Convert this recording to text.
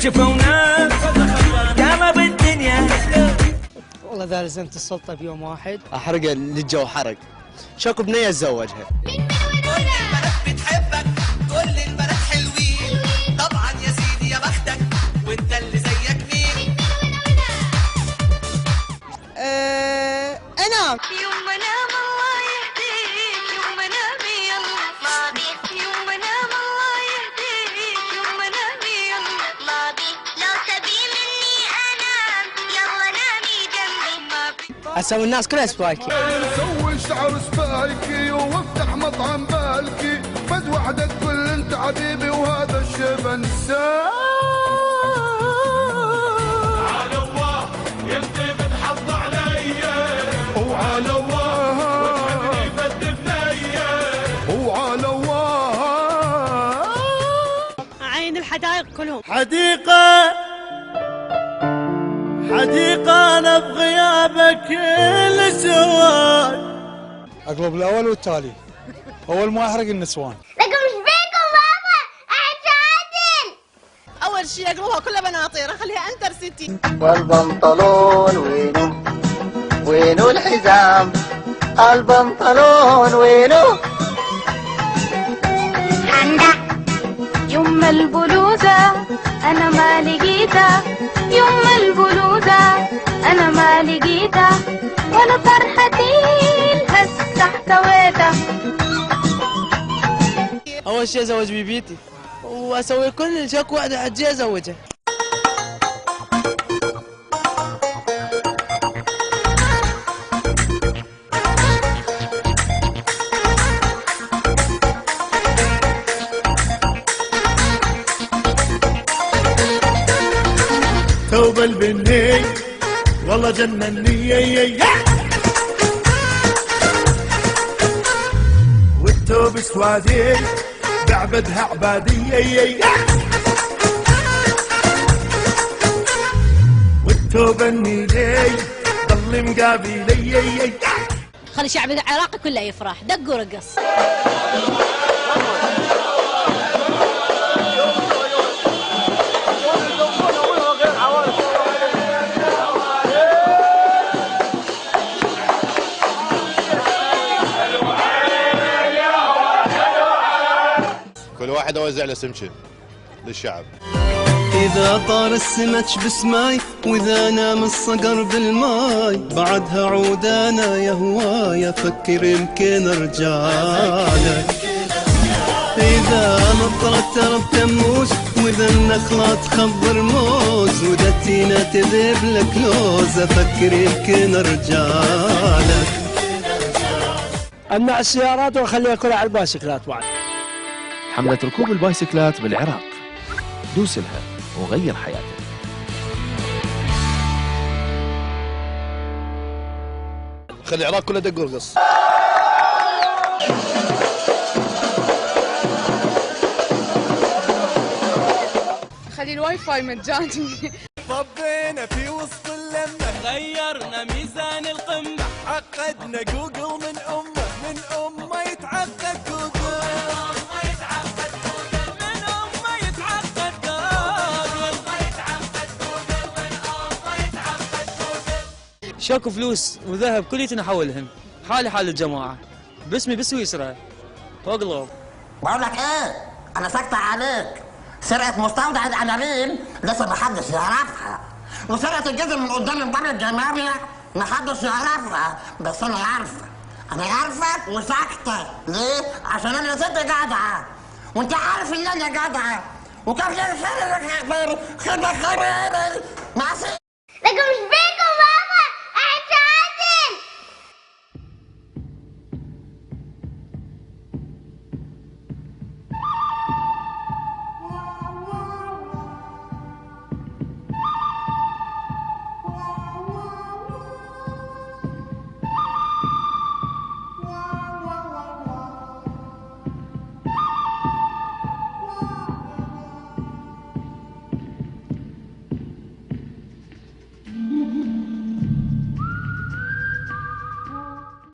شفونا قاموا بالدنيا. والله إذا لزمت السلطة بيوم واحد أحرقه للجو حرق. شكو بنية اتزوجها. كل البنات بتحبك، كل البنات حلوين، طبعا يا سيدي يا بختك، وانت اللي زيك مين؟ أنا يوم ما نام الله يهديك، يوم ما نام يلا ماضي، يوم ما نام الله يهديك، يوم ما نام يلا ماضي، لو تبي مني انام يلا نامي جنبي ماضي. أسوي الناس كلها سبايكي. سوي شعر سبايكي وافتح مطعم بالكي، بد وحدك كل انت حبيبي وهذا الشيب انساه. على الله انت بتحض عليا، وعلى الله فد بنية، وعلى الله. عين الحدائق كلهم حديقة حديقة أنا بغيابك السواد. اقلب الاول والتالي، اول ما احرق النسوان. لكم ايش بيكم بابا؟ عادل. اول شيء اقلبها كلها بناطير اخليها انتر سيتي. والبنطلون وينو وينو الحزام، البنطلون وينو. عندك يوم البلوزة أنا ما لقيتها، يوم البلوزة أنا ما لقيتها، ولا فرحتي هسه احتويتها. أول شيء أزوج بيبيتي وأسوي كل شك واحدة حجي أزوجها. ثوب البني والله جنني، والثوب سوادي بعبدها عبادي، والثوب النيلي ضل مقابلي. خلي الشعب العراقي كله يفرح، دق ورقص. كل واحد اوزع له سمشه للشعب. إذا طار السمك بسماي، وإذا نام الصقر بالماي، بعدها عود أنا يا هواي أفكر يمكن أرجعلك. إذا مطرت ترب تموز، وإذا النخلة تخضر موز، وإذا التينة تذيب لك لوز، أفكر يمكن أرجعلك. أمنع السيارات وأخليها كلها على البايسكلات بعد. حملة ركوب البايسكلات بالعراق، دوس لها وغير حياتك. خلي العراق كله دق ورقص. خلي الواي فاي مجاني. طبينا في وسط اللمة، غيرنا ميزان القمة، عقدنا جوجل من أمه يتعقد جوجل. شاكو فلوس وذهب كليتنا نحولهم، حالي حال الجماعة، باسمي بسويسرا واقلب. بقول لك ايه، انا ساكتة عليك. سرقة مستودع العناوين لسه محدش يعرفها، وسرقة الجزم من قدام البر الجمالية محدش يعرفها، بس انا عارفك وساكتة. ليه؟ عشان انا ست جدعة، وانت عارف ان انا جدعة، وكيف خير خير خير خير. مع لكم مش بيكم